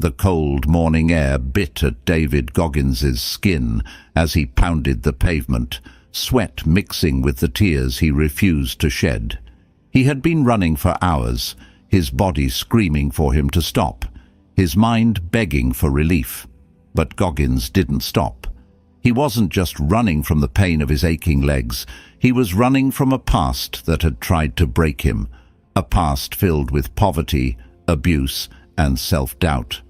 The cold morning air bit at David Goggins's skin as he pounded the pavement, sweat mixing with the tears he refused to shed. He had been running for hours, his body screaming for him to stop, his mind begging for relief. But Goggins didn't stop. He wasn't just running from the pain of his aching legs, he was running from a past that had tried to break him, a past filled with poverty, abuse, and self-doubt.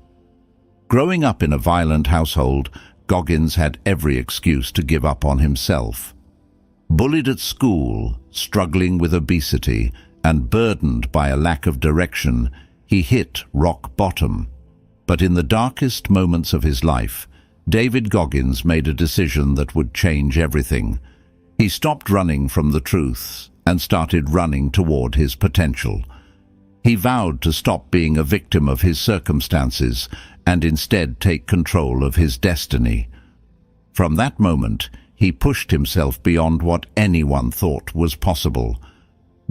Growing up in a violent household, Goggins had every excuse to give up on himself. Bullied at school, struggling with obesity, and burdened by a lack of direction, he hit rock bottom. But in the darkest moments of his life, David Goggins made a decision that would change everything. He stopped running from the truth and started running toward his potential. He vowed to stop being a victim of his circumstances and instead take control of his destiny. From that moment, he pushed himself beyond what anyone thought was possible.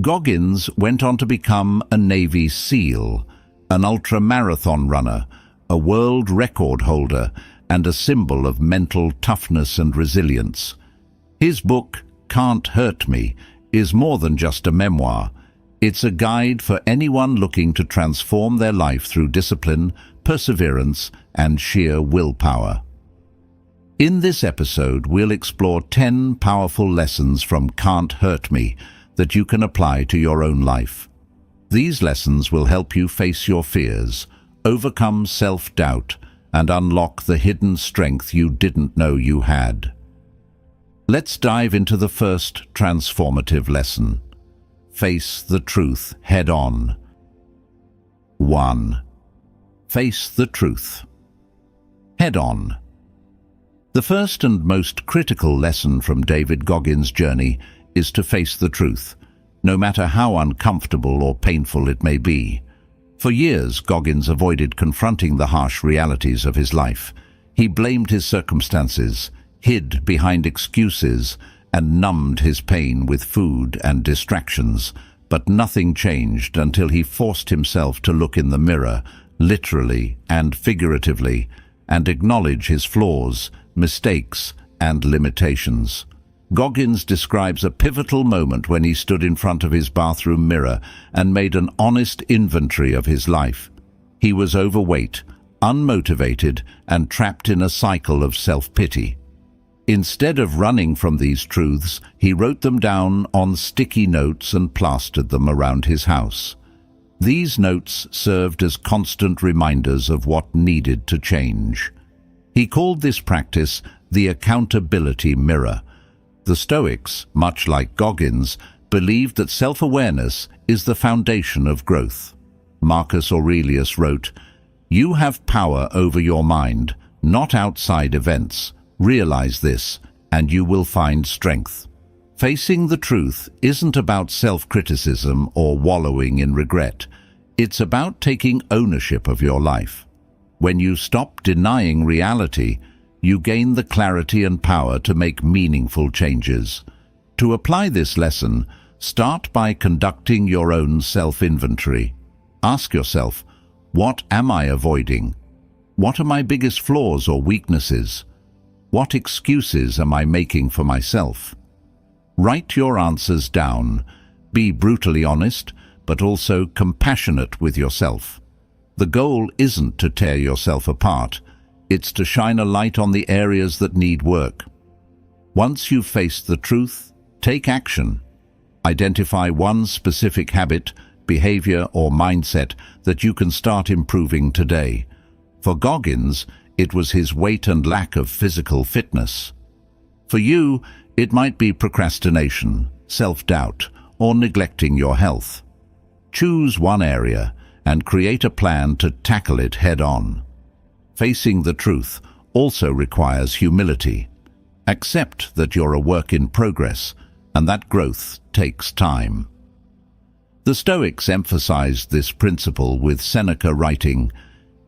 Goggins went on to become a Navy SEAL, an ultra-marathon runner, a world record holder, and a symbol of mental toughness and resilience. His book, Can't Hurt Me, is more than just a memoir. It's a guide for anyone looking to transform their life through discipline, perseverance, and sheer willpower. In this episode, we'll explore 10 powerful lessons from Can't Hurt Me that you can apply to your own life. These lessons will help you face your fears, overcome self-doubt, and unlock the hidden strength you didn't know you had. Let's dive into the first transformative lesson. Face the truth head-on. 1. Face the truth. Head-on. The first and most critical lesson from David Goggins' journey is to face the truth, no matter how uncomfortable or painful it may be. For years, Goggins avoided confronting the harsh realities of his life. He blamed his circumstances, hid behind excuses, and numbed his pain with food and distractions. But nothing changed until he forced himself to look in the mirror, literally and figuratively, and acknowledge his flaws, mistakes, and limitations. Goggins describes a pivotal moment when he stood in front of his bathroom mirror and made an honest inventory of his life. He was overweight, unmotivated, and trapped in a cycle of self-pity. Instead of running from these truths, he wrote them down on sticky notes and plastered them around his house. These notes served as constant reminders of what needed to change. He called this practice the accountability mirror. The Stoics, much like Goggins, believed that self-awareness is the foundation of growth. Marcus Aurelius wrote, "You have power over your mind, not outside events. Realize this, and you will find strength." Facing the truth isn't about self-criticism or wallowing in regret. It's about taking ownership of your life. When you stop denying reality, you gain the clarity and power to make meaningful changes. To apply this lesson, start by conducting your own self-inventory. Ask yourself, what am I avoiding? What are my biggest flaws or weaknesses? What excuses am I making for myself? Write your answers down. Be brutally honest, but also compassionate with yourself. The goal isn't to tear yourself apart. It's to shine a light on the areas that need work. Once you've faced the truth, take action. Identify one specific habit, behavior, or mindset that you can start improving today. For Goggins, it was his weight and lack of physical fitness. For you, it might be procrastination, self-doubt, or neglecting your health. Choose one area and create a plan to tackle it head-on. Facing the truth also requires humility. Accept that you're a work in progress and that growth takes time. The Stoics emphasized this principle with Seneca writing,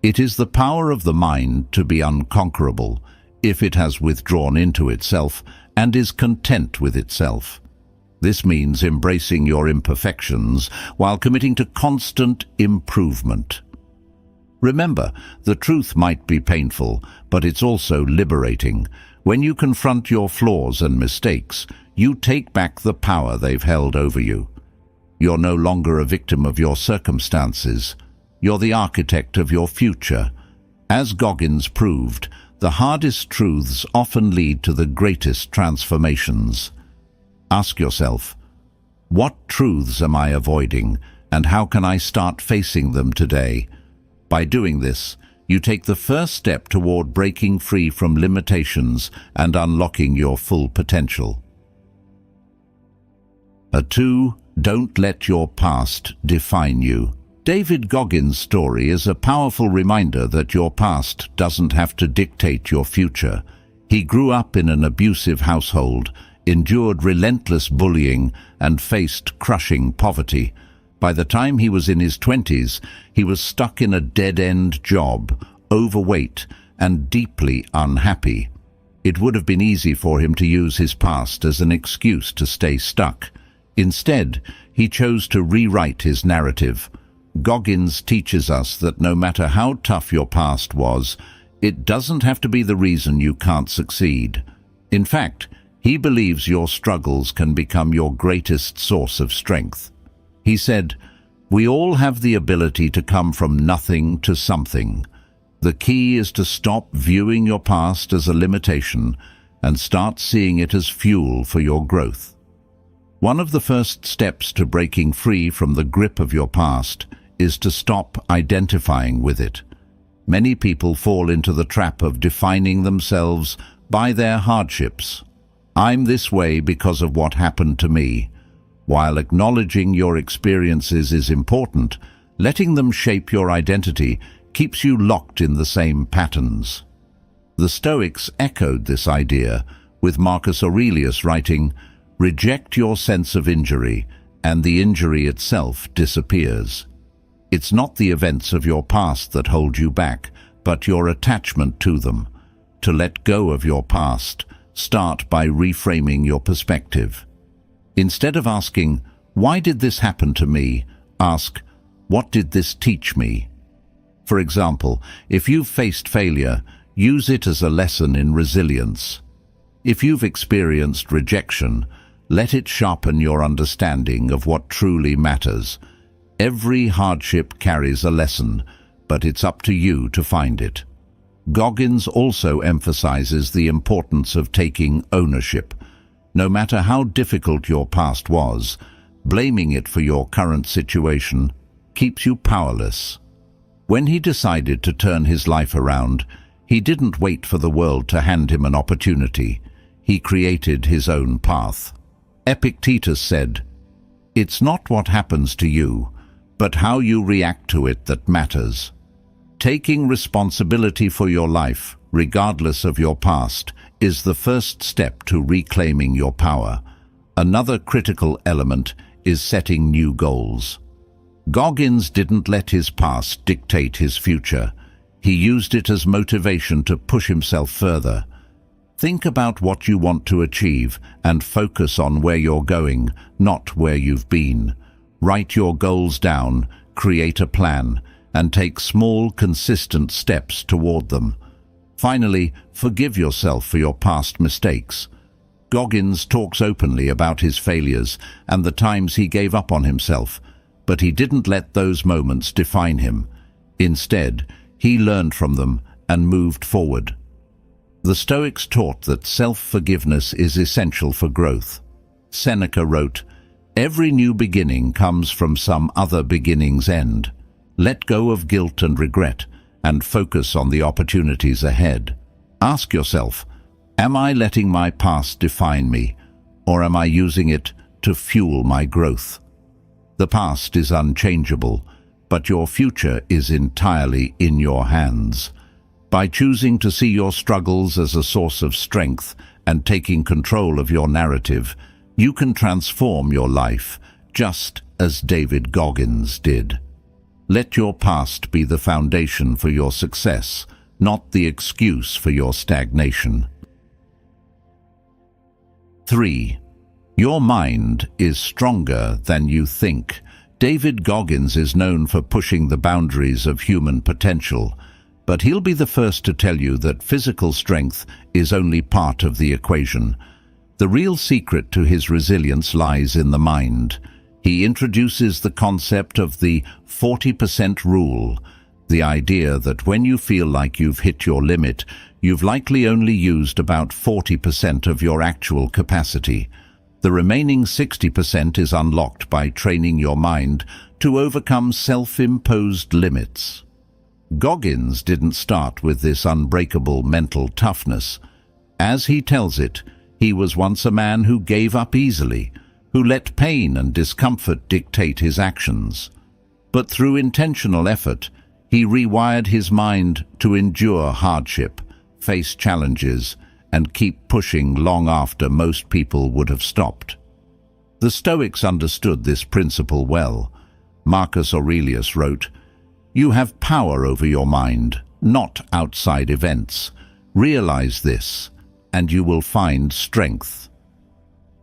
"It is the power of the mind to be unconquerable if it has withdrawn into itself and is content with itself." This means embracing your imperfections while committing to constant improvement. Remember, the truth might be painful, but it's also liberating. When you confront your flaws and mistakes, you take back the power they've held over you. You're no longer a victim of your circumstances. You're the architect of your future. As Goggins proved, the hardest truths often lead to the greatest transformations. Ask yourself, what truths am I avoiding, and how can I start facing them today? By doing this, you take the first step toward breaking free from limitations and unlocking your full potential. 2. Don't let your past define you. David Goggins' story is a powerful reminder that your past doesn't have to dictate your future. He grew up in an abusive household, endured relentless bullying, and faced crushing poverty. By the time he was in his 20s, he was stuck in a dead-end job, overweight, and deeply unhappy. It would have been easy for him to use his past as an excuse to stay stuck. Instead, he chose to rewrite his narrative. Goggins teaches us that no matter how tough your past was, it doesn't have to be the reason you can't succeed. In fact, he believes your struggles can become your greatest source of strength. He said, "We all have the ability to come from nothing to something. The key is to stop viewing your past as a limitation and start seeing it as fuel for your growth." One of the first steps to breaking free from the grip of your past is to stop identifying with it. Many people fall into the trap of defining themselves by their hardships. "I'm this way because of what happened to me." While acknowledging your experiences is important, letting them shape your identity keeps you locked in the same patterns. The Stoics echoed this idea, with Marcus Aurelius writing, "Reject your sense of injury, and the injury itself disappears." It's not the events of your past that hold you back, but your attachment to them. To let go of your past, start by reframing your perspective. Instead of asking, "Why did this happen to me?" ask, "What did this teach me?" For example, if you've faced failure, use it as a lesson in resilience. If you've experienced rejection, let it sharpen your understanding of what truly matters. Every hardship carries a lesson, but it's up to you to find it. Goggins also emphasizes the importance of taking ownership. No matter how difficult your past was, blaming it for your current situation keeps you powerless. When he decided to turn his life around, he didn't wait for the world to hand him an opportunity. He created his own path. Epictetus said, "It's not what happens to you, but how you react to it that matters." Taking responsibility for your life, regardless of your past, is the first step to reclaiming your power. Another critical element is setting new goals. Goggins didn't let his past dictate his future. He used it as motivation to push himself further. Think about what you want to achieve and focus on where you're going, not where you've been. Write your goals down, create a plan, and take small, consistent steps toward them. Finally, forgive yourself for your past mistakes. Goggins talks openly about his failures and the times he gave up on himself, but he didn't let those moments define him. Instead, he learned from them and moved forward. The Stoics taught that self-forgiveness is essential for growth. Seneca wrote, "Every new beginning comes from some other beginning's end. Let go of guilt and regret, and focus on the opportunities ahead." Ask yourself, am I letting my past define me, or am I using it to fuel my growth? The past is unchangeable, but your future is entirely in your hands. By choosing to see your struggles as a source of strength and taking control of your narrative, you can transform your life, just as David Goggins did. Let your past be the foundation for your success, not the excuse for your stagnation. 3. Your mind is stronger than you think. David Goggins is known for pushing the boundaries of human potential, but he'll be the first to tell you that physical strength is only part of the equation. The real secret to his resilience lies in the mind. He introduces the concept of the 40% rule, the idea that when you feel like you've hit your limit, you've likely only used about 40% of your actual capacity. The remaining 60% is unlocked by training your mind to overcome self-imposed limits. Goggins didn't start with this unbreakable mental toughness. As he tells it, he was once a man who gave up easily, who let pain and discomfort dictate his actions. But through intentional effort, he rewired his mind to endure hardship, face challenges, and keep pushing long after most people would have stopped. The Stoics understood this principle well. Marcus Aurelius wrote, "You have power over your mind, not outside events. Realize this, and you will find strength."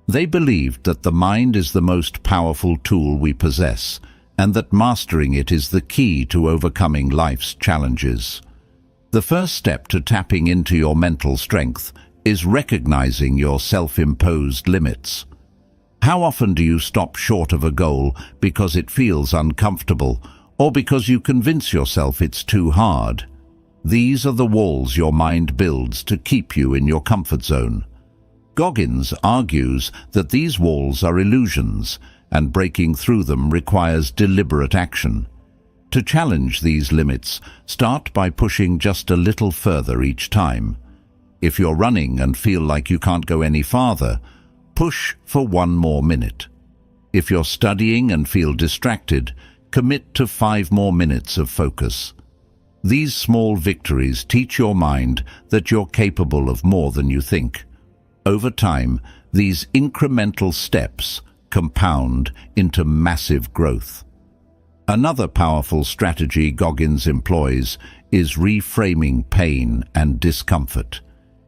They believed that the mind is the most powerful tool we possess, and that mastering it is the key to overcoming life's challenges. The first step to tapping into your mental strength is recognizing your self-imposed limits. How often do you stop short of a goal because it feels uncomfortable, or because you convince yourself it's too hard? These are the walls your mind builds to keep you in your comfort zone. Goggins argues that these walls are illusions, and breaking through them requires deliberate action. To challenge these limits, start by pushing just a little further each time. If you're running and feel like you can't go any farther, push for 1 more minute. If you're studying and feel distracted, commit to 5 more minutes of focus. These small victories teach your mind that you're capable of more than you think. Over time, these incremental steps compound into massive growth. Another powerful strategy Goggins employs is reframing pain and discomfort.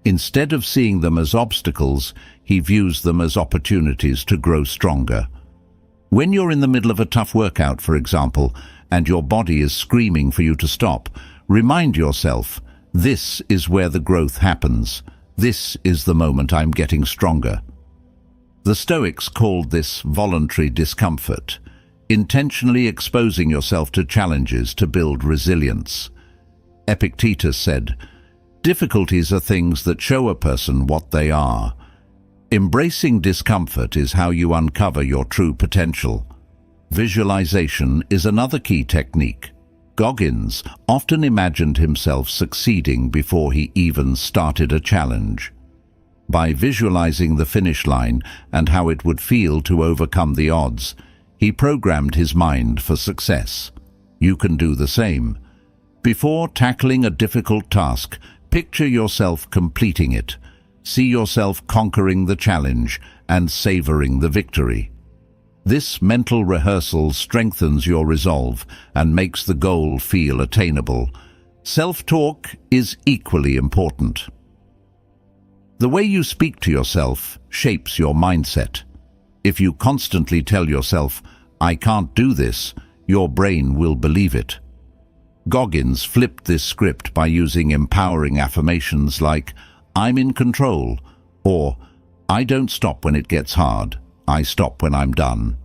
Instead of seeing them as obstacles, he views them as opportunities to grow stronger. When you're in the middle of a tough workout, for example, and your body is screaming for you to stop, remind yourself, this is where the growth happens. This is the moment I'm getting stronger. The Stoics called this voluntary discomfort, intentionally exposing yourself to challenges to build resilience. Epictetus said, "Difficulties are things that show a person what they are." Embracing discomfort is how you uncover your true potential. Visualization is another key technique. Goggins often imagined himself succeeding before he even started a challenge. By visualizing the finish line and how it would feel to overcome the odds, he programmed his mind for success. You can do the same. Before tackling a difficult task, picture yourself completing it. See yourself conquering the challenge and savoring the victory. This mental rehearsal strengthens your resolve and makes the goal feel attainable. Self-talk is equally important. The way you speak to yourself shapes your mindset. If you constantly tell yourself, "I can't do this," your brain will believe it. Goggins flipped this script by using empowering affirmations like, "I'm in control," or "I don't stop when it gets hard, I stop when I'm done."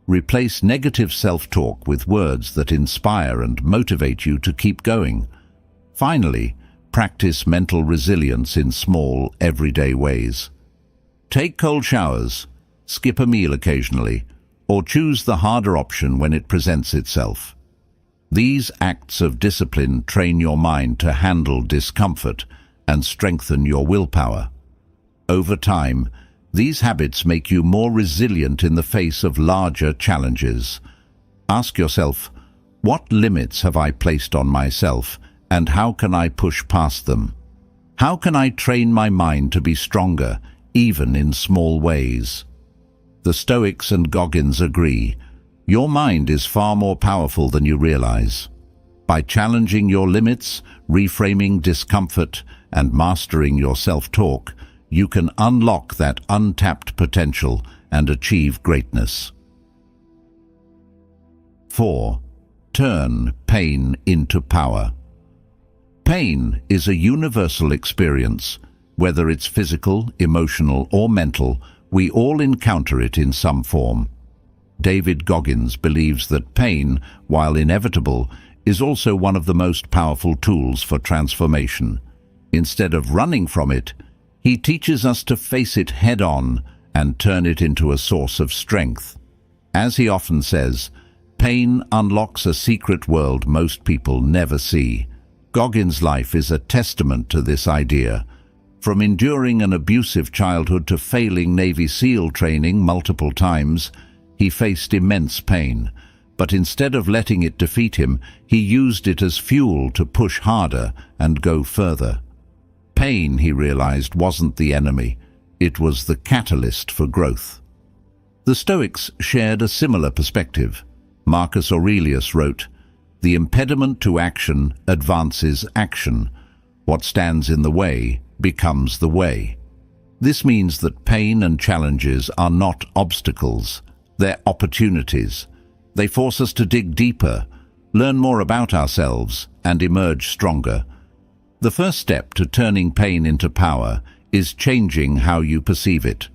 Replace negative self-talk with words that inspire and motivate you to keep going. Finally, practice mental resilience in small, everyday ways. Take cold showers, skip a meal occasionally, or choose the harder option when it presents itself. These acts of discipline train your mind to handle discomfort and strengthen your willpower. Over time, these habits make you more resilient in the face of larger challenges. Ask yourself, what limits have I placed on myself, and how can I push past them? How can I train my mind to be stronger, even in small ways? The Stoics and Goggins agree. Your mind is far more powerful than you realize. By challenging your limits, reframing discomfort, and mastering your self-talk, you can unlock that untapped potential and achieve greatness. 4. Turn pain into power. Pain is a universal experience. Whether it's physical, emotional, or mental, we all encounter it in some form. David Goggins believes that pain, while inevitable, is also one of the most powerful tools for transformation. Instead of running from it, he teaches us to face it head-on and turn it into a source of strength. As he often says, pain unlocks a secret world most people never see. Goggins' life is a testament to this idea. From enduring an abusive childhood to failing Navy SEAL training multiple times, he faced immense pain. But instead of letting it defeat him, he used it as fuel to push harder and go further. Pain, he realized, wasn't the enemy. It was the catalyst for growth. The Stoics shared a similar perspective. Marcus Aurelius wrote, "The impediment to action advances action. What stands in the way becomes the way." This means that pain and challenges are not obstacles, they're opportunities. They force us to dig deeper, learn more about ourselves, and emerge stronger. The first step to turning pain into power is changing how you perceive it.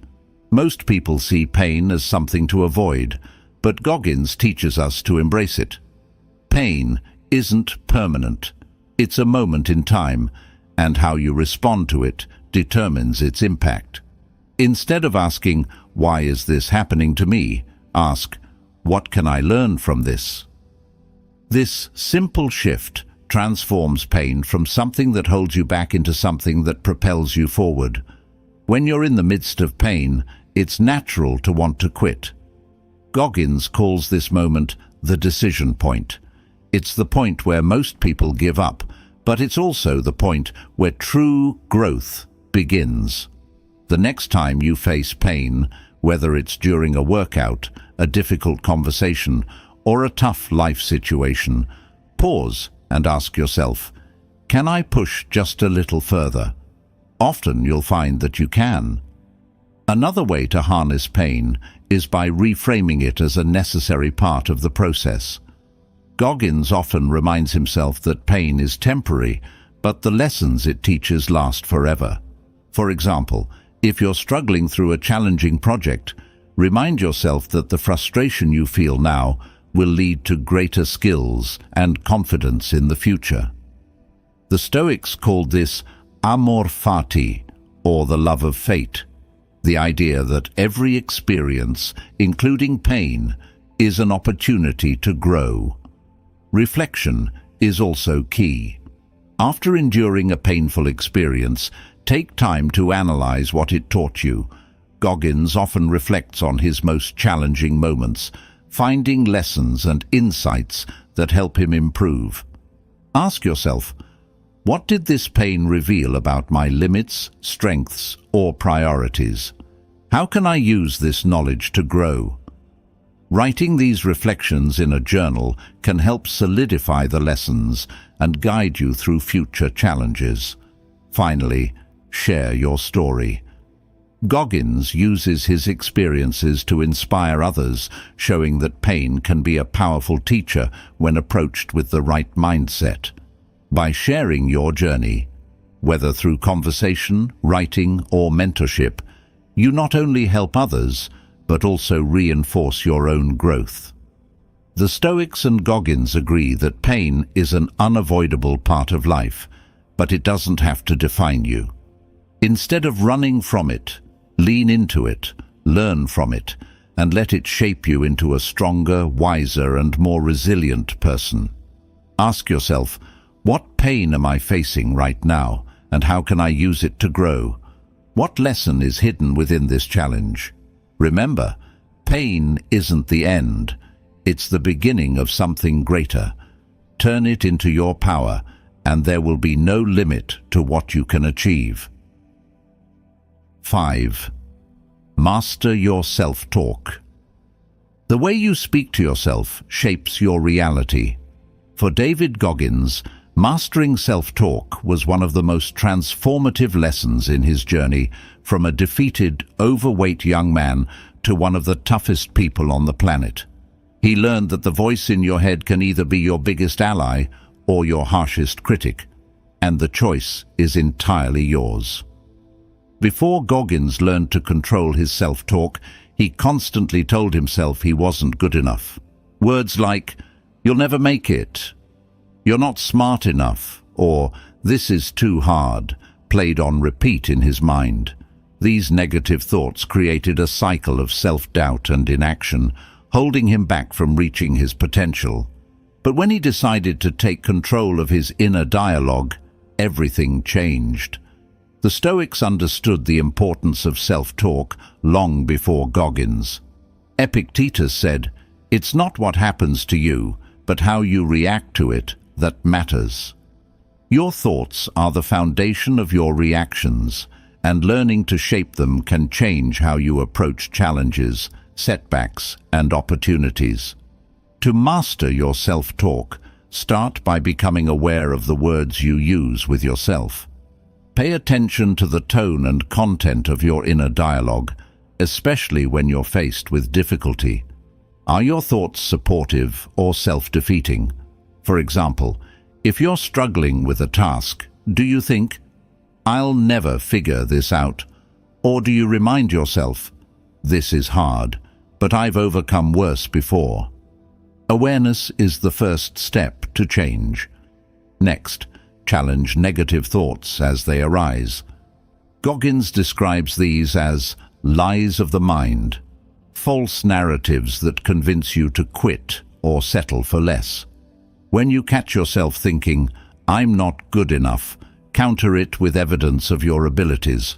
Most people see pain as something to avoid, but Goggins teaches us to embrace it. Pain isn't permanent. It's a moment in time, and how you respond to it determines its impact. Instead of asking, "Why is this happening to me?" ask, "What can I learn from this?" This simple shift transforms pain from something that holds you back into something that propels you forward. When you're in the midst of pain, it's natural to want to quit. Goggins calls this moment the decision point. It's the point where most people give up, but it's also the point where true growth begins. The next time you face pain, whether it's during a workout, a difficult conversation, or a tough life situation, pause and ask yourself, can I push just a little further? Often you'll find that you can. Another way to harness pain is by reframing it as a necessary part of the process. Goggins often reminds himself that pain is temporary, but the lessons it teaches last forever. For example, if you're struggling through a challenging project, remind yourself that the frustration you feel now will lead to greater skills and confidence in the future. The Stoics called this amor fati, or the love of fate, the idea that every experience, including pain, is an opportunity to grow. Reflection is also key. After enduring a painful experience, take time to analyze what it taught you. Goggins often reflects on his most challenging moments, finding lessons and insights that help him improve. Ask yourself, what did this pain reveal about my limits, strengths, or priorities? How can I use this knowledge to grow? Writing these reflections in a journal can help solidify the lessons and guide you through future challenges. Finally, share your story. Goggins uses his experiences to inspire others, showing that pain can be a powerful teacher when approached with the right mindset. By sharing your journey, whether through conversation, writing, or mentorship, you not only help others, but also reinforce your own growth. The Stoics and Goggins agree that pain is an unavoidable part of life, but it doesn't have to define you. Instead of running from it, lean into it, learn from it, and let it shape you into a stronger, wiser, and more resilient person. Ask yourself, what pain am I facing right now, and how can I use it to grow? What lesson is hidden within this challenge? Remember, pain isn't the end. It's the beginning of something greater. Turn it into your power, and there will be no limit to what you can achieve. 5. Master your self-talk. The way you speak to yourself shapes your reality. For David Goggins, mastering self-talk was one of the most transformative lessons in his journey from a defeated, overweight young man to one of the toughest people on the planet. He learned that the voice in your head can either be your biggest ally or your harshest critic, and the choice is entirely yours. Before Goggins learned to control his self-talk, he constantly told himself he wasn't good enough. Words like, "You'll never make it," "You're not smart enough," or "This is too hard," played on repeat in his mind. These negative thoughts created a cycle of self-doubt and inaction, holding him back from reaching his potential. But when he decided to take control of his inner dialogue, everything changed. The Stoics understood the importance of self-talk long before Goggins. Epictetus said, "It's not what happens to you, but how you react to it that matters." Your thoughts are the foundation of your reactions, and learning to shape them can change how you approach challenges, setbacks, and opportunities. To master your self-talk, start by becoming aware of the words you use with yourself. Pay attention to the tone and content of your inner dialogue, especially when you're faced with difficulty. Are your thoughts supportive or self-defeating? For example, if you're struggling with a task, do you think, "I'll never figure this out"? Or do you remind yourself, "This is hard, but I've overcome worse before"? Awareness is the first step to change. Next, challenge negative thoughts as they arise. Goggins describes these as lies of the mind, false narratives that convince you to quit or settle for less. When you catch yourself thinking, "I'm not good enough," counter it with evidence of your abilities.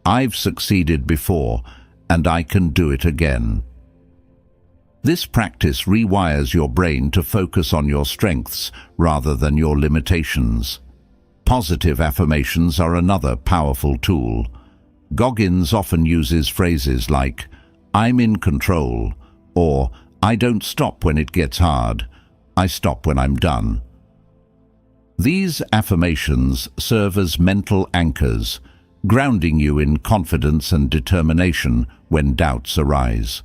"I've succeeded before, and I can do it again." This practice rewires your brain to focus on your strengths rather than your limitations. Positive affirmations are another powerful tool. Goggins often uses phrases like, "I'm in control," or "I don't stop when it gets hard, I stop when I'm done." These affirmations serve as mental anchors, grounding you in confidence and determination when doubts arise.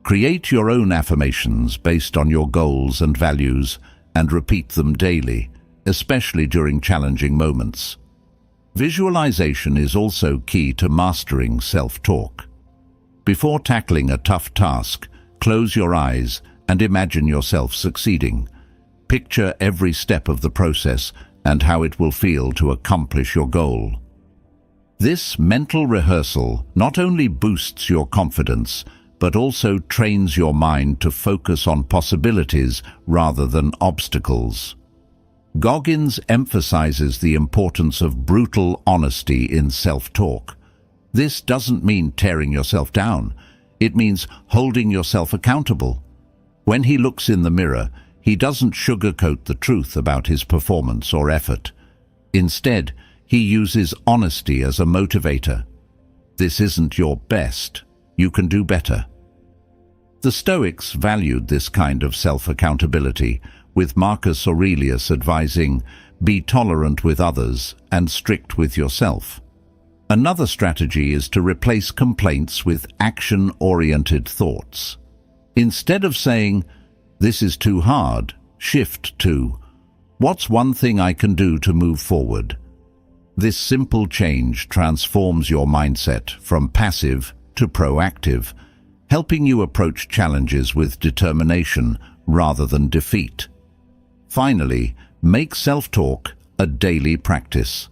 Create your own affirmations based on your goals and values and repeat them daily, especially during challenging moments. Visualization is also key to mastering self-talk. Before tackling a tough task, close your eyes and imagine yourself succeeding. Picture every step of the process and how it will feel to accomplish your goal. This mental rehearsal not only boosts your confidence, but also trains your mind to focus on possibilities rather than obstacles. Goggins emphasizes the importance of brutal honesty in self-talk. This doesn't mean tearing yourself down. It means holding yourself accountable. When he looks in the mirror, he doesn't sugarcoat the truth about his performance or effort. Instead, he uses honesty as a motivator. "This isn't your best. You can do better." The Stoics valued this kind of self-accountability, with Marcus Aurelius advising, "Be tolerant with others and strict with yourself." Another strategy is to replace complaints with action-oriented thoughts. Instead of saying, "This is too hard," shift to, "What's one thing I can do to move forward?" This simple change transforms your mindset from passive to proactive, helping you approach challenges with determination rather than defeat. Finally, make self-talk a daily practice.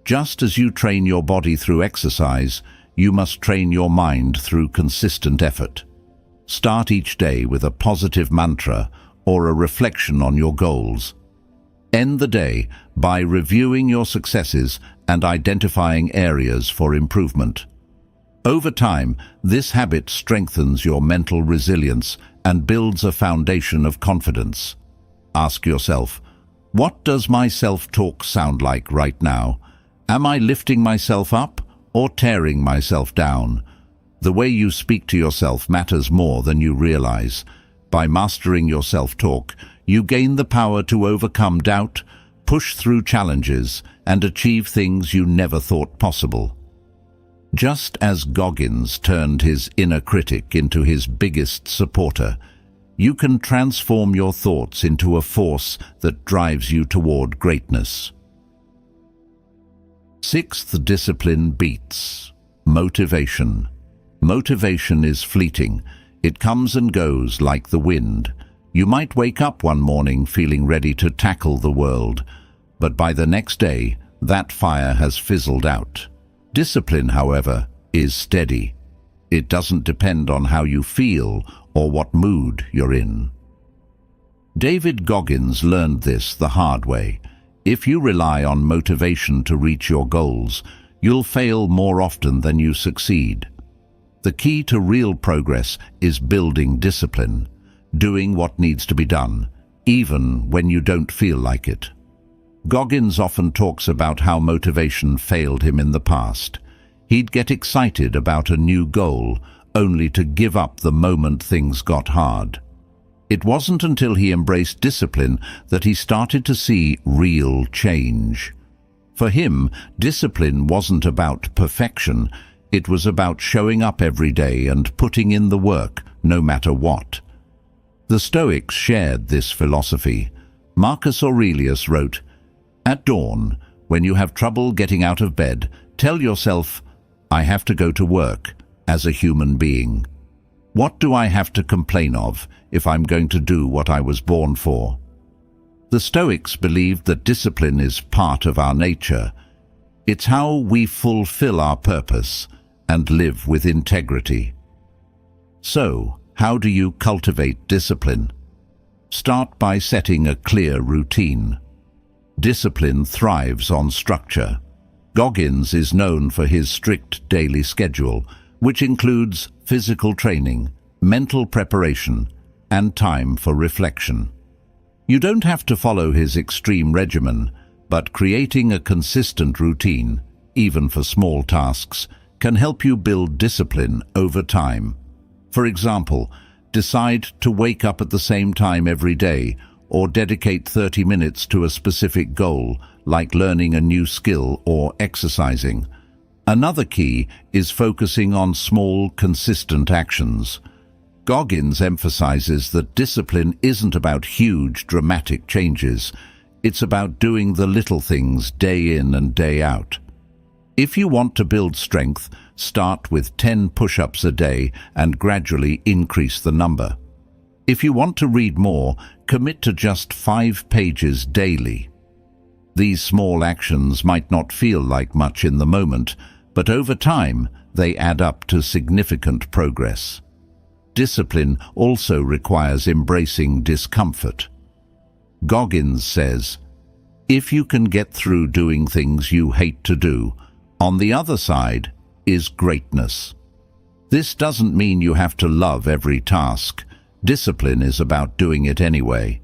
Just as you train your body through exercise, you must train your mind through consistent effort. Start each day with a positive mantra or a reflection on your goals. End the day by reviewing your successes and identifying areas for improvement. Over time, this habit strengthens your mental resilience and builds a foundation of confidence. Ask yourself, what does my self-talk sound like right now? Am I lifting myself up or tearing myself down? The way you speak to yourself matters more than you realize. By mastering your self-talk, you gain the power to overcome doubt, push through challenges, and achieve things you never thought possible. Just as Goggins turned his inner critic into his biggest supporter, You can transform your thoughts into a force that drives you toward greatness. Sixth discipline beats motivation. Motivation is fleeting. It comes and goes like the wind. You might wake up one morning feeling ready to tackle the world, but by the next day, that fire has fizzled out. Discipline, however, is steady. It doesn't depend on how you feel or what mood you're in. David Goggins learned this the hard way. If you rely on motivation to reach your goals, you'll fail more often than you succeed. The key to real progress is building discipline, doing what needs to be done, even when you don't feel like it. Goggins often talks about how motivation failed him in the past. He'd get excited about a new goal, only to give up the moment things got hard. It wasn't until he embraced discipline that he started to see real change. For him, discipline wasn't about perfection. It was about showing up every day and putting in the work, no matter what. The Stoics shared this philosophy. Marcus Aurelius wrote, "At dawn, when you have trouble getting out of bed, tell yourself, 'I have to go to work as a human being. What do I have to complain of if I'm going to do what I was born for?'" The Stoics believed that discipline is part of our nature. It's how we fulfill our purpose and live with integrity. So, how do you cultivate discipline? Start by setting a clear routine. Discipline thrives on structure. Goggins is known for his strict daily schedule, which includes physical training, mental preparation, and time for reflection. You don't have to follow his extreme regimen, but creating a consistent routine, even for small tasks, can help you build discipline over time. For example, decide to wake up at the same time every day, or dedicate 30 minutes to a specific goal, like learning a new skill or exercising. Another key is focusing on small, consistent actions. Goggins emphasizes that discipline isn't about huge, dramatic changes. It's about doing the little things day in and day out. If you want to build strength, start with 10 push-ups a day and gradually increase the number. If you want to read more, commit to just 5 pages daily. These small actions might not feel like much in the moment, but over time they add up to significant progress. Discipline also requires embracing discomfort. Goggins says, "If you can get through doing things you hate to do, on the other side is greatness." This doesn't mean you have to love every task. Discipline is about doing it anyway.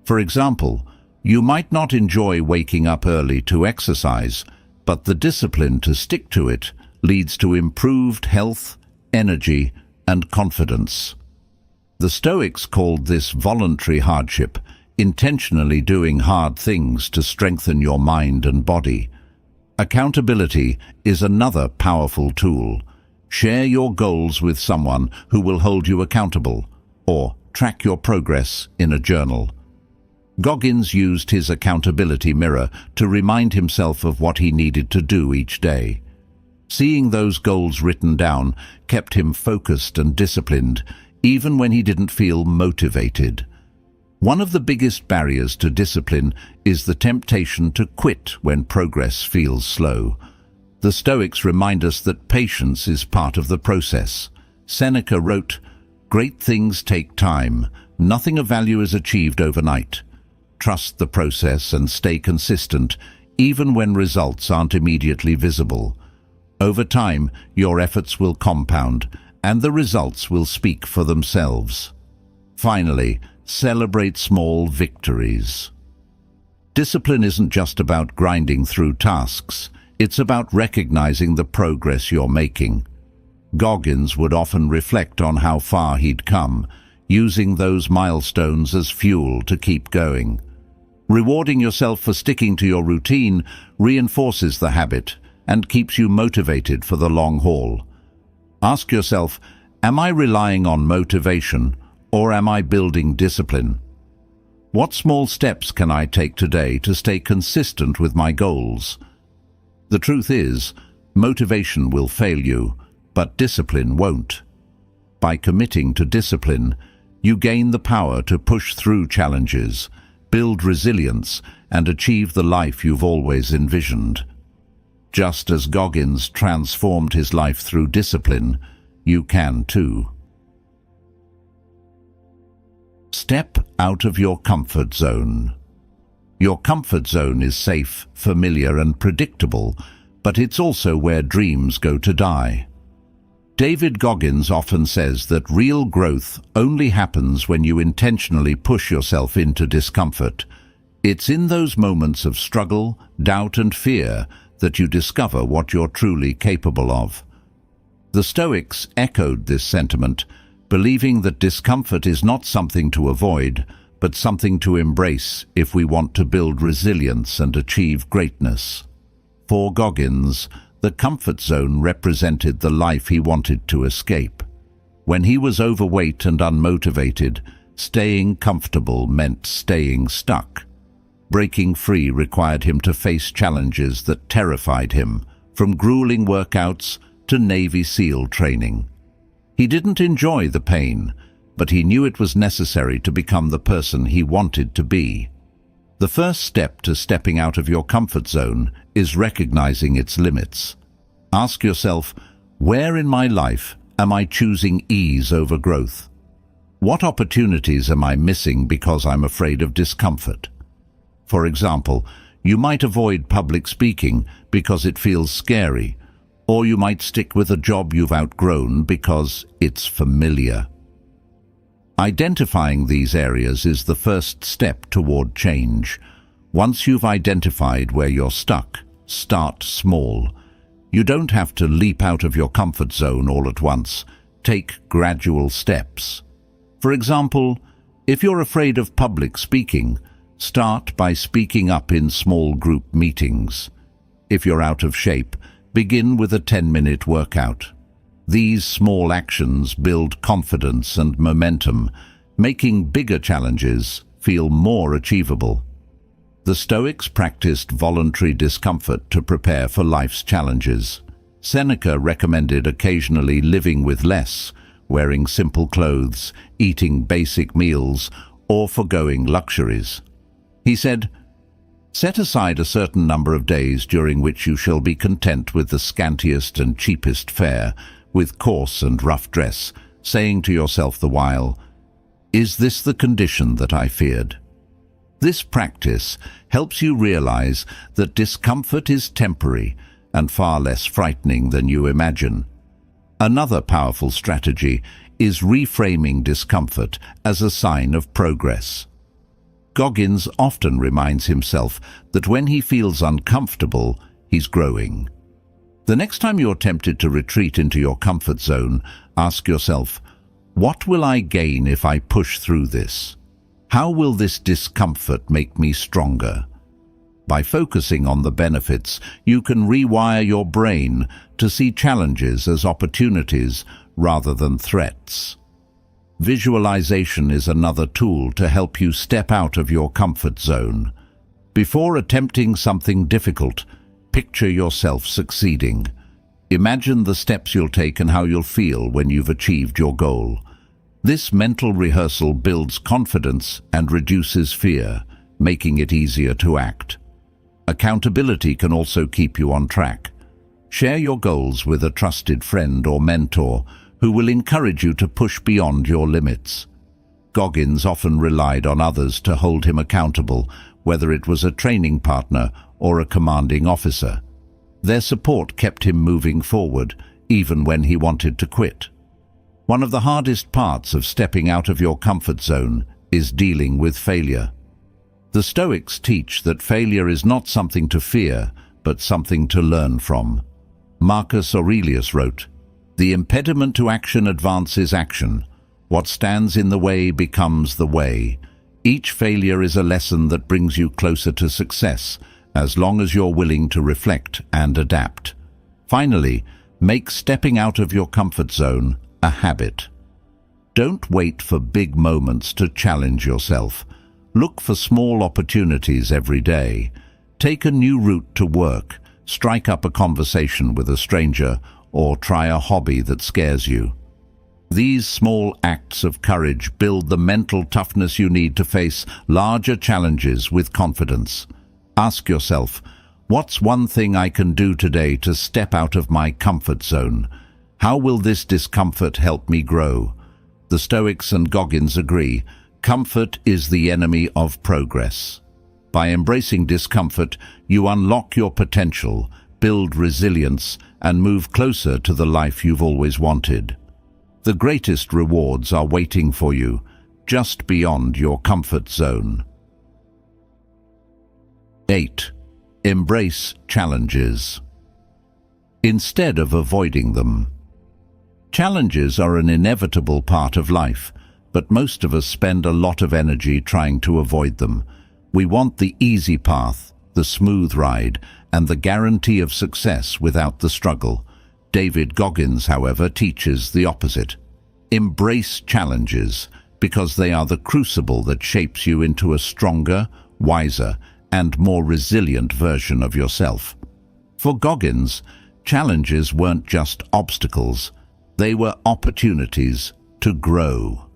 For example, you might not enjoy waking up early to exercise, but the discipline to stick to it leads to improved health, energy, and confidence. The Stoics called this voluntary hardship, intentionally doing hard things to strengthen your mind and body. Accountability is another powerful tool. Share your goals with someone who will hold you accountable, or track your progress in a journal. Goggins used his accountability mirror to remind himself of what he needed to do each day. Seeing those goals written down kept him focused and disciplined, even when he didn't feel motivated. One of the biggest barriers to discipline is the temptation to quit when progress feels slow. The Stoics remind us that patience is part of the process. Seneca wrote, "Great things take time. Nothing of value is achieved overnight. Trust the process and stay consistent, even when results aren't immediately visible. Over time, your efforts will compound, and the results will speak for themselves." Finally, celebrate small victories. Discipline isn't just about grinding through tasks. It's about recognizing the progress you're making. Goggins would often reflect on how far he'd come, using those milestones as fuel to keep going. Rewarding yourself for sticking to your routine reinforces the habit and keeps you motivated for the long haul. Ask yourself, am I relying on motivation Or am I building discipline? What small steps can I take today to stay consistent with my goals? The truth is, motivation will fail you, but discipline won't. By committing to discipline, you gain the power to push through challenges, build resilience, and achieve the life you've always envisioned. Just as Goggins transformed his life through discipline, you can too. Step out of your comfort zone. Your comfort zone is safe, familiar, and predictable, but it's also where dreams go to die. David Goggins often says that real growth only happens when you intentionally push yourself into discomfort. It's in those moments of struggle, doubt, and fear that you discover what you're truly capable of. The Stoics echoed this sentiment, believing that discomfort is not something to avoid, but something to embrace if we want to build resilience and achieve greatness. For Goggins, the comfort zone represented the life he wanted to escape. When he was overweight and unmotivated, staying comfortable meant staying stuck. Breaking free required him to face challenges that terrified him, from grueling workouts to Navy SEAL training. He didn't enjoy the pain, but he knew it was necessary to become the person he wanted to be. The first step to stepping out of your comfort zone is recognizing its limits. Ask yourself, where in my life am I choosing ease over growth? What opportunities am I missing because I'm afraid of discomfort? For example, you might avoid public speaking because it feels scary, or you might stick with a job you've outgrown because it's familiar. Identifying these areas is the first step toward change. Once you've identified where you're stuck, start small. You don't have to leap out of your comfort zone all at once. Take gradual steps. For example, if you're afraid of public speaking, start by speaking up in small group meetings. If you're out of shape, begin with a 10-minute workout. These small actions build confidence and momentum, making bigger challenges feel more achievable. The Stoics practiced voluntary discomfort to prepare for life's challenges. Seneca recommended occasionally living with less, wearing simple clothes, eating basic meals, or forgoing luxuries. He said, "Set aside a certain number of days during which you shall be content with the scantiest and cheapest fare, with coarse and rough dress, saying to yourself the while, 'Is this the condition that I feared?'" This practice helps you realize that discomfort is temporary and far less frightening than you imagine. Another powerful strategy is reframing discomfort as a sign of progress. Goggins often reminds himself that when he feels uncomfortable, he's growing. The next time you're tempted to retreat into your comfort zone, ask yourself, what will I gain if I push through this? How will this discomfort make me stronger? By focusing on the benefits, you can rewire your brain to see challenges as opportunities rather than threats. Visualization is another tool to help you step out of your comfort zone. Before attempting something difficult, picture yourself succeeding. Imagine the steps you'll take and how you'll feel when you've achieved your goal. This mental rehearsal builds confidence and reduces fear, making it easier to act. Accountability can also keep you on track. Share your goals with a trusted friend or mentor who will encourage you to push beyond your limits. Goggins often relied on others to hold him accountable, whether it was a training partner or a commanding officer. Their support kept him moving forward, even when he wanted to quit. One of the hardest parts of stepping out of your comfort zone is dealing with failure. The Stoics teach that failure is not something to fear, but something to learn from. Marcus Aurelius wrote, "The impediment to action advances action. What stands in the way becomes the way. Each failure is a lesson that brings you closer to success, as long as you're willing to reflect and adapt." Finally, make stepping out of your comfort zone a habit. Don't wait for big moments to challenge yourself. Look for small opportunities every day. Take a new route to work, strike up a conversation with a stranger, or try a hobby that scares you. These small acts of courage build the mental toughness you need to face larger challenges with confidence. Ask yourself, what's one thing I can do today to step out of my comfort zone? How will this discomfort help me grow? The Stoics and Goggins agree, comfort is the enemy of progress. By embracing discomfort, you unlock your potential, build resilience, and move closer to the life you've always wanted. The greatest rewards are waiting for you, just beyond your comfort zone. 8. Embrace challenges instead of avoiding them. Challenges are an inevitable part of life, but most of us spend a lot of energy trying to avoid them. We want the easy path, the smooth ride, and the guarantee of success without the struggle. David Goggins, however, teaches the opposite. Embrace challenges because they are the crucible that shapes you into a stronger, wiser, and more resilient version of yourself. For Goggins, challenges weren't just obstacles, they were opportunities to grow.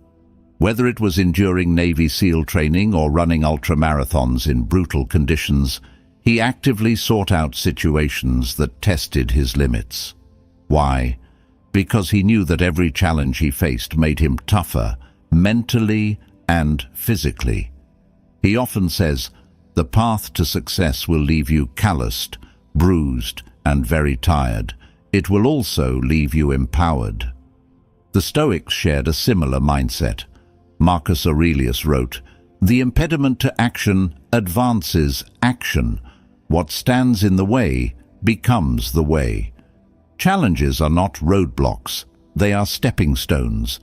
Whether it was enduring Navy SEAL training or running ultramarathons in brutal conditions, he actively sought out situations that tested his limits. Why? Because he knew that every challenge he faced made him tougher, mentally and physically. He often says, "The path to success will leave you calloused, bruised, and very tired. It will also leave you empowered." The Stoics shared a similar mindset. Marcus Aurelius wrote, "The impediment to action advances action. What stands in the way becomes the way." Challenges are not roadblocks, they are stepping stones.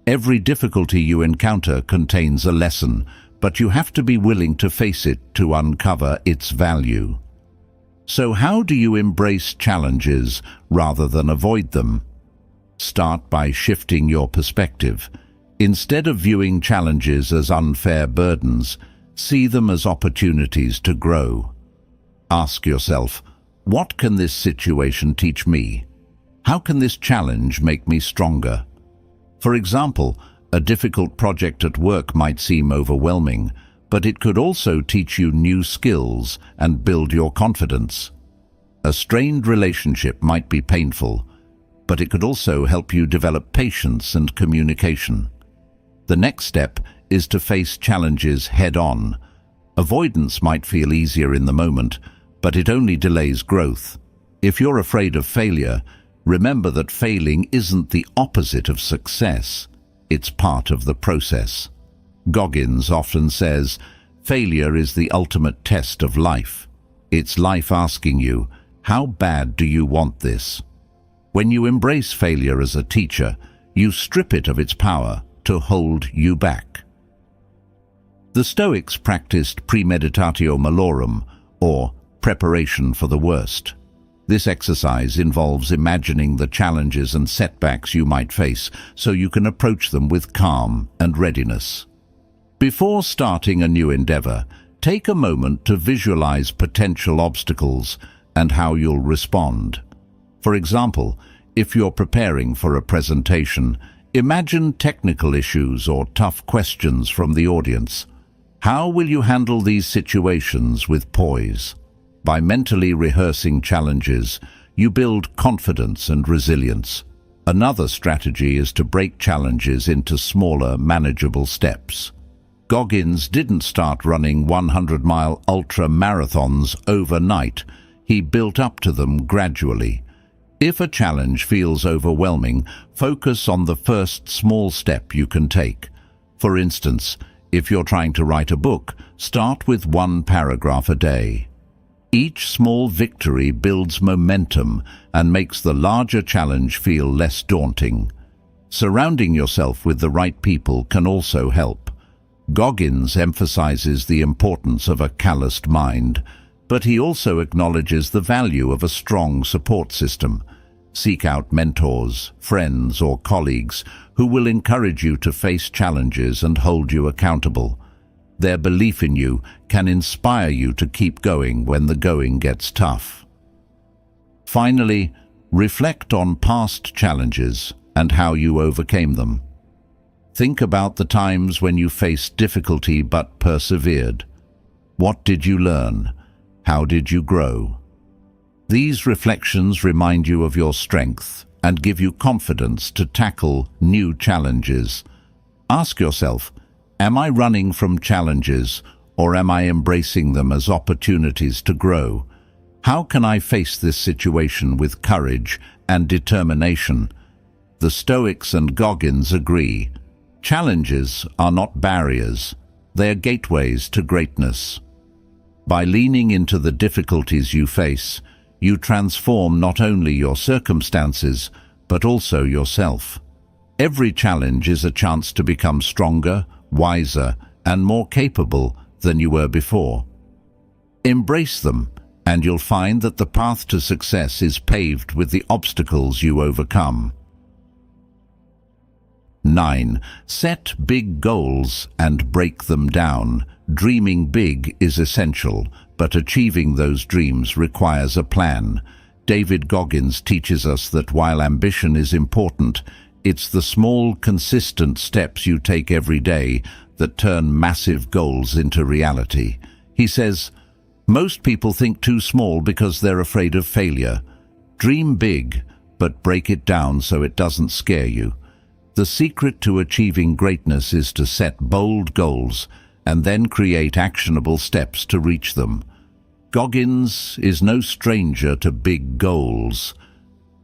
Every difficulty you encounter contains a lesson, but you have to be willing to face it to uncover its value. So how do you embrace challenges rather than avoid them? Start by shifting your perspective. Instead of viewing challenges as unfair burdens, see them as opportunities to grow. Ask yourself, what can this situation teach me? How can this challenge make me stronger? For example, a difficult project at work might seem overwhelming, but it could also teach you new skills and build your confidence. A strained relationship might be painful, but it could also help you develop patience and communication. The next step is to face challenges head-on. Avoidance might feel easier in the moment, but it only delays growth. If you're afraid of failure, remember that failing isn't the opposite of success. It's part of the process. Goggins often says, failure is the ultimate test of life. It's life asking you, how bad do you want this? When you embrace failure as a teacher, you strip it of its power to hold you back. The Stoics practiced premeditatio malorum, or preparation for the worst. This exercise involves imagining the challenges and setbacks you might face so you can approach them with calm and readiness. Before starting a new endeavor, take a moment to visualize potential obstacles and how you'll respond. For example, if you're preparing for a presentation, imagine technical issues or tough questions from the audience. How will you handle these situations with poise? By mentally rehearsing challenges, you build confidence and resilience. Another strategy is to break challenges into smaller, manageable steps. Goggins didn't start running 100-mile ultra-marathons overnight. He built up to them gradually. If a challenge feels overwhelming, focus on the first small step you can take. For instance, if you're trying to write a book, start with 1 paragraph a day. Each small victory builds momentum and makes the larger challenge feel less daunting. Surrounding yourself with the right people can also help. Goggins emphasizes the importance of a calloused mind, but he also acknowledges the value of a strong support system. Seek out mentors, friends, or colleagues who will encourage you to face challenges and hold you accountable. Their belief in you can inspire you to keep going when the going gets tough. Finally, reflect on past challenges and how you overcame them. Think about the times when you faced difficulty but persevered. What did you learn? How did you grow? These reflections remind you of your strength and give you confidence to tackle new challenges. Ask yourself, am I running from challenges, or am I embracing them as opportunities to grow? How can I face this situation with courage and determination? The Stoics and Goggins agree. Challenges are not barriers, they are gateways to greatness. By leaning into the difficulties you face, you transform not only your circumstances, but also yourself. Every challenge is a chance to become stronger, wiser, and more capable than you were before. Embrace them, and you'll find that the path to success is paved with the obstacles you overcome. 9. Set big goals and break them down. Dreaming big is essential, but achieving those dreams requires a plan. David Goggins teaches us that while ambition is important, it's the small, consistent steps you take every day that turn massive goals into reality. He says, "Most people think too small because they're afraid of failure. Dream big, but break it down so it doesn't scare you." The secret to achieving greatness is to set bold goals and then create actionable steps to reach them. Goggins is no stranger to big goals.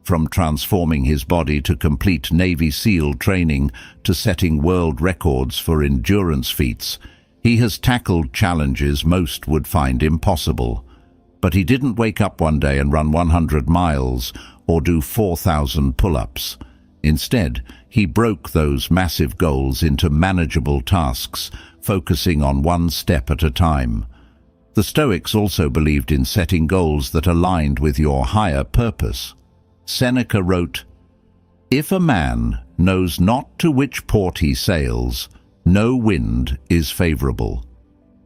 From transforming his body to complete Navy SEAL training to setting world records for endurance feats, he has tackled challenges most would find impossible. But he didn't wake up one day and run 100 miles or do 4,000 pull-ups. Instead, he broke those massive goals into manageable tasks, focusing on one step at a time. The Stoics also believed in setting goals that aligned with your higher purpose. Seneca wrote, "If a man knows not to which port he sails, no wind is favorable."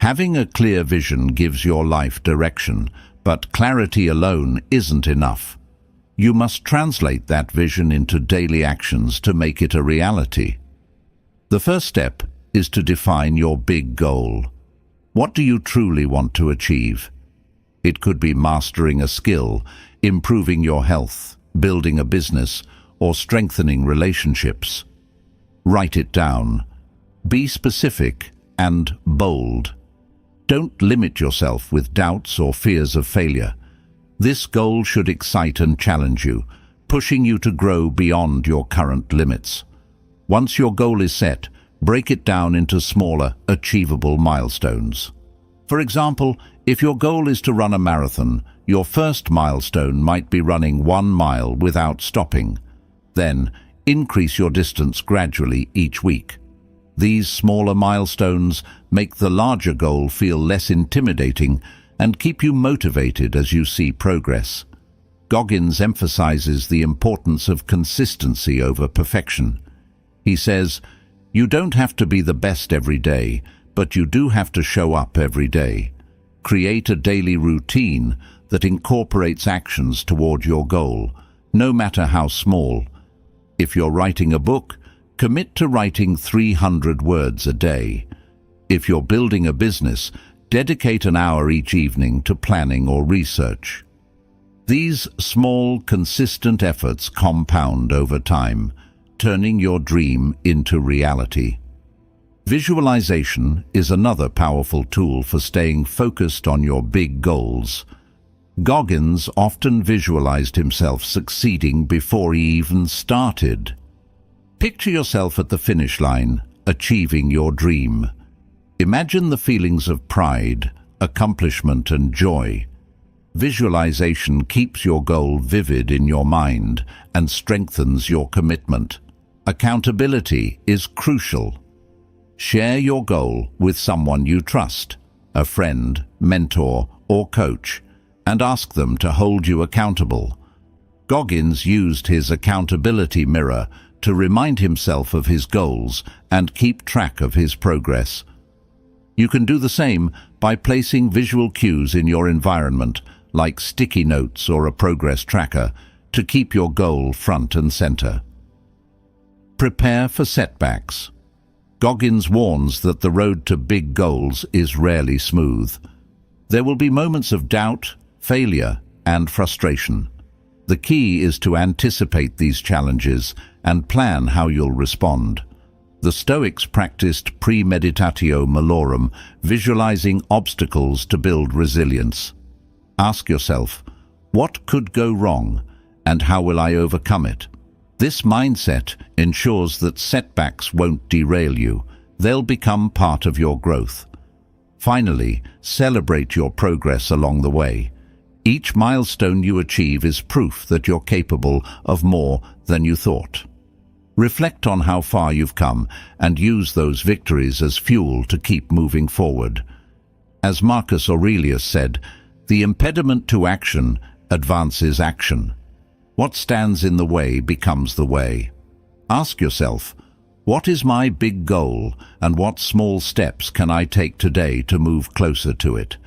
Having a clear vision gives your life direction, but clarity alone isn't enough. You must translate that vision into daily actions to make it a reality. The first step is to define your big goal. What do you truly want to achieve? It could be mastering a skill, improving your health, building a business, or strengthening relationships. Write it down. Be specific and bold. Don't limit yourself with doubts or fears of failure. This goal should excite and challenge you, pushing you to grow beyond your current limits. Once your goal is set, break it down into smaller, achievable milestones. For example, if your goal is to run a marathon, your first milestone might be running 1 mile without stopping. Then, increase your distance gradually each week. These smaller milestones make the larger goal feel less intimidating and keep you motivated as you see progress. Goggins emphasizes the importance of consistency over perfection. He says, "You don't have to be the best every day, but you do have to show up every day. Create a daily routine that incorporates actions toward your goal, no matter how small. If you're writing a book, commit to writing 300 words a day. If you're building a business, dedicate an hour each evening to planning or research." These small, consistent efforts compound over time, turning your dream into reality. Visualization is another powerful tool for staying focused on your big goals. Goggins often visualized himself succeeding before he even started. Picture yourself at the finish line, achieving your dream. Imagine the feelings of pride, accomplishment, and joy. Visualization keeps your goal vivid in your mind and strengthens your commitment. Accountability is crucial. Share your goal with someone you trust, a friend, mentor, or coach, and ask them to hold you accountable. Goggins used his accountability mirror to remind himself of his goals and keep track of his progress. You can do the same by placing visual cues in your environment, like sticky notes or a progress tracker, to keep your goal front and center. Prepare for setbacks. Goggins warns that the road to big goals is rarely smooth. There will be moments of doubt, failure, and frustration. The key is to anticipate these challenges and plan how you'll respond. The Stoics practiced premeditatio malorum, visualizing obstacles to build resilience. Ask yourself, what could go wrong, and how will I overcome it? This mindset ensures that setbacks won't derail you. They'll become part of your growth. Finally, celebrate your progress along the way. Each milestone you achieve is proof that you're capable of more than you thought. Reflect on how far you've come and use those victories as fuel to keep moving forward. As Marcus Aurelius said, the impediment to action advances action. What stands in the way becomes the way. Ask yourself, what is my big goal and what small steps can I take today to move closer to it?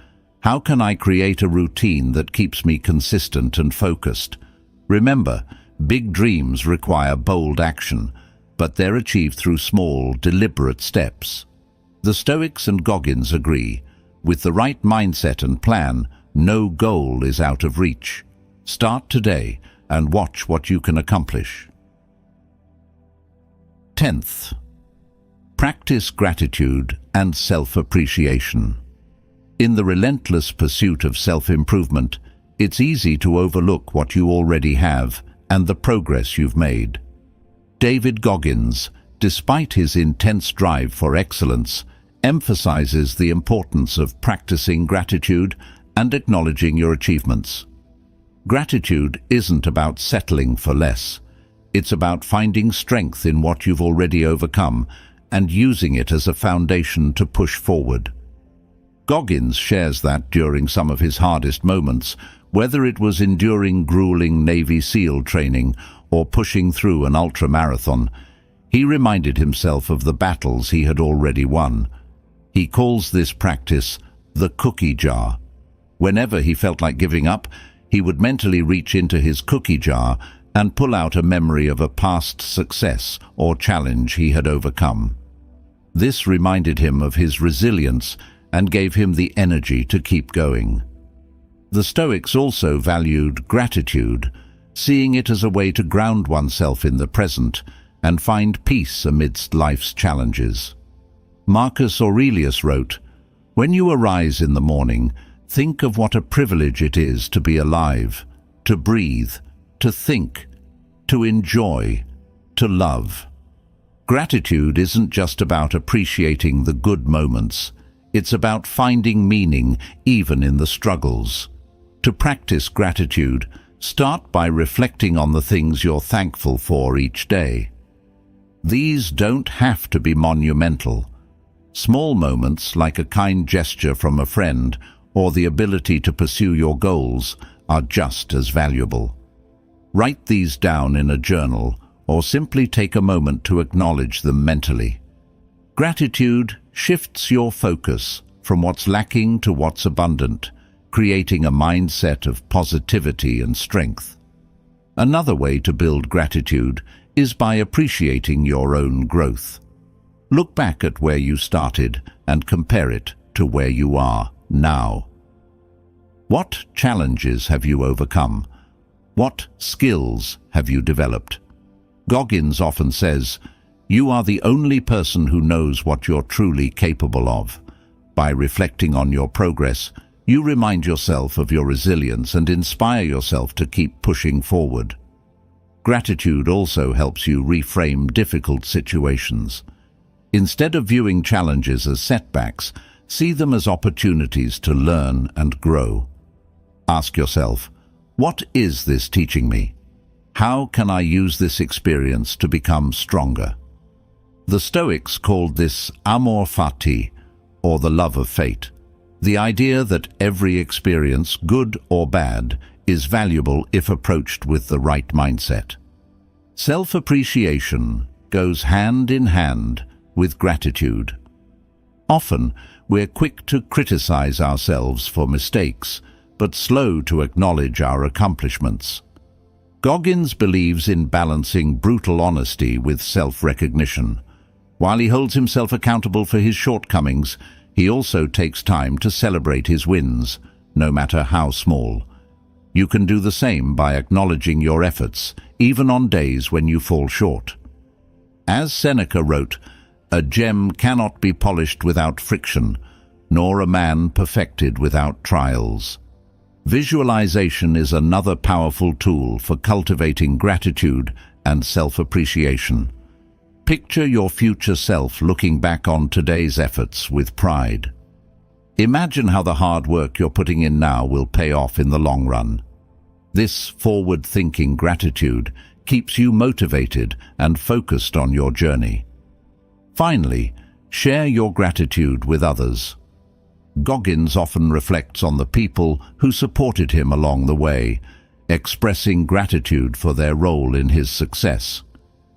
How can I create a routine that keeps me consistent and focused? Remember, big dreams require bold action, but they're achieved through small, deliberate steps. The Stoics and Goggins agree, with the right mindset and plan, no goal is out of reach. Start today and watch what you can accomplish. 10th, practice gratitude and self-appreciation. In the relentless pursuit of self-improvement, it's easy to overlook what you already have and the progress you've made. David Goggins, despite his intense drive for excellence, emphasizes the importance of practicing gratitude and acknowledging your achievements. Gratitude isn't about settling for less. It's about finding strength in what you've already overcome and using it as a foundation to push forward. Goggins shares that during some of his hardest moments, whether it was enduring grueling Navy SEAL training or pushing through an ultramarathon, he reminded himself of the battles he had already won. He calls this practice the cookie jar. Whenever he felt like giving up, he would mentally reach into his cookie jar and pull out a memory of a past success or challenge he had overcome. This reminded him of his resilience and gave him the energy to keep going. The Stoics also valued gratitude, seeing it as a way to ground oneself in the present and find peace amidst life's challenges. Marcus Aurelius wrote, "When you arise in the morning, think of what a privilege it is to be alive, to breathe, to think, to enjoy, to love." Gratitude isn't just about appreciating the good moments. It's about finding meaning even in the struggles. To practice gratitude, start by reflecting on the things you're thankful for each day. These don't have to be monumental. Small moments like a kind gesture from a friend or the ability to pursue your goals are just as valuable. Write these down in a journal or simply take a moment to acknowledge them mentally. Gratitude shifts your focus from what's lacking to what's abundant, creating a mindset of positivity and strength. Another way to build gratitude is by appreciating your own growth. Look back at where you started and compare it to where you are now. What challenges have you overcome? What skills have you developed? Goggins often says, "You are the only person who knows what you're truly capable of." By reflecting on your progress, you remind yourself of your resilience and inspire yourself to keep pushing forward. Gratitude also helps you reframe difficult situations. Instead of viewing challenges as setbacks, see them as opportunities to learn and grow. Ask yourself, what is this teaching me? How can I use this experience to become stronger? The Stoics called this amor fati, or the love of fate, the idea that every experience, good or bad, is valuable if approached with the right mindset. Self-appreciation goes hand in hand with gratitude. Often, we're quick to criticize ourselves for mistakes, but slow to acknowledge our accomplishments. Goggins believes in balancing brutal honesty with self-recognition. While he holds himself accountable for his shortcomings, he also takes time to celebrate his wins, no matter how small. You can do the same by acknowledging your efforts, even on days when you fall short. As Seneca wrote, "A gem cannot be polished without friction, nor a man perfected without trials." Visualization is another powerful tool for cultivating gratitude and self-appreciation. Picture your future self looking back on today's efforts with pride. Imagine how the hard work you're putting in now will pay off in the long run. This forward-thinking gratitude keeps you motivated and focused on your journey. Finally, share your gratitude with others. Goggins often reflects on the people who supported him along the way, expressing gratitude for their role in his success.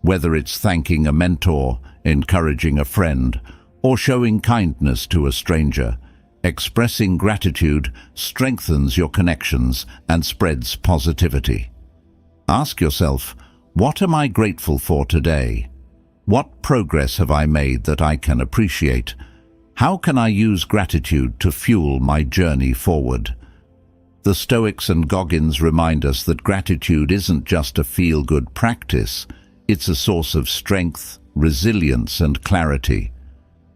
Whether it's thanking a mentor, encouraging a friend, or showing kindness to a stranger, expressing gratitude strengthens your connections and spreads positivity. Ask yourself, what am I grateful for today? What progress have I made that I can appreciate? How can I use gratitude to fuel my journey forward? The Stoics and Goggins remind us that gratitude isn't just a feel-good practice, it's a source of strength, resilience, and clarity.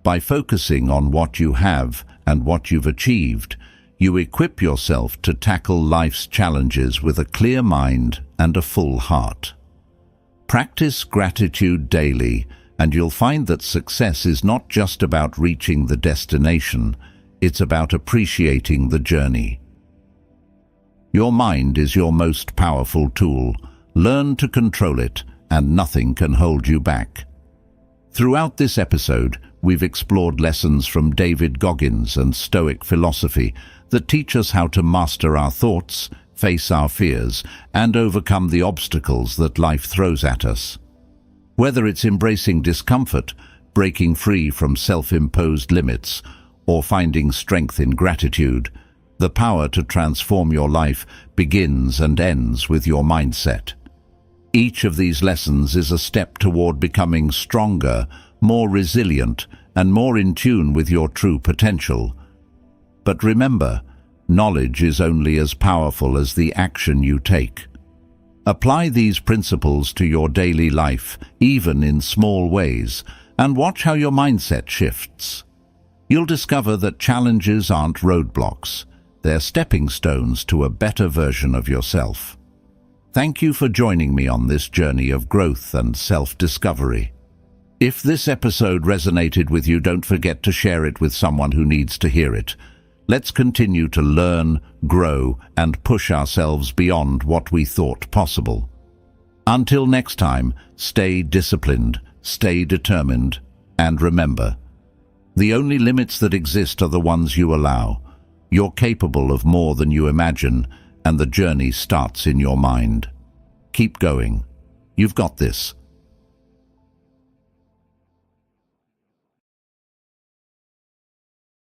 By focusing on what you have and what you've achieved, you equip yourself to tackle life's challenges with a clear mind and a full heart. Practice gratitude daily, and you'll find that success is not just about reaching the destination, it's about appreciating the journey. Your mind is your most powerful tool. Learn to control it, and nothing can hold you back. Throughout this episode, we've explored lessons from David Goggins and Stoic philosophy that teach us how to master our thoughts, face our fears, and overcome the obstacles that life throws at us. Whether it's embracing discomfort, breaking free from self-imposed limits, or finding strength in gratitude, the power to transform your life begins and ends with your mindset. Each of these lessons is a step toward becoming stronger, more resilient, and more in tune with your true potential. But remember, knowledge is only as powerful as the action you take. Apply these principles to your daily life, even in small ways, and watch how your mindset shifts. You'll discover that challenges aren't roadblocks. They're stepping stones to a better version of yourself. Thank you for joining me on this journey of growth and self-discovery. If this episode resonated with you, don't forget to share it with someone who needs to hear it. Let's continue to learn, grow, and push ourselves beyond what we thought possible. Until next time, stay disciplined, stay determined, and remember, the only limits that exist are the ones you allow. You're capable of more than you imagine, and the journey starts in your mind. Keep going. You've got this.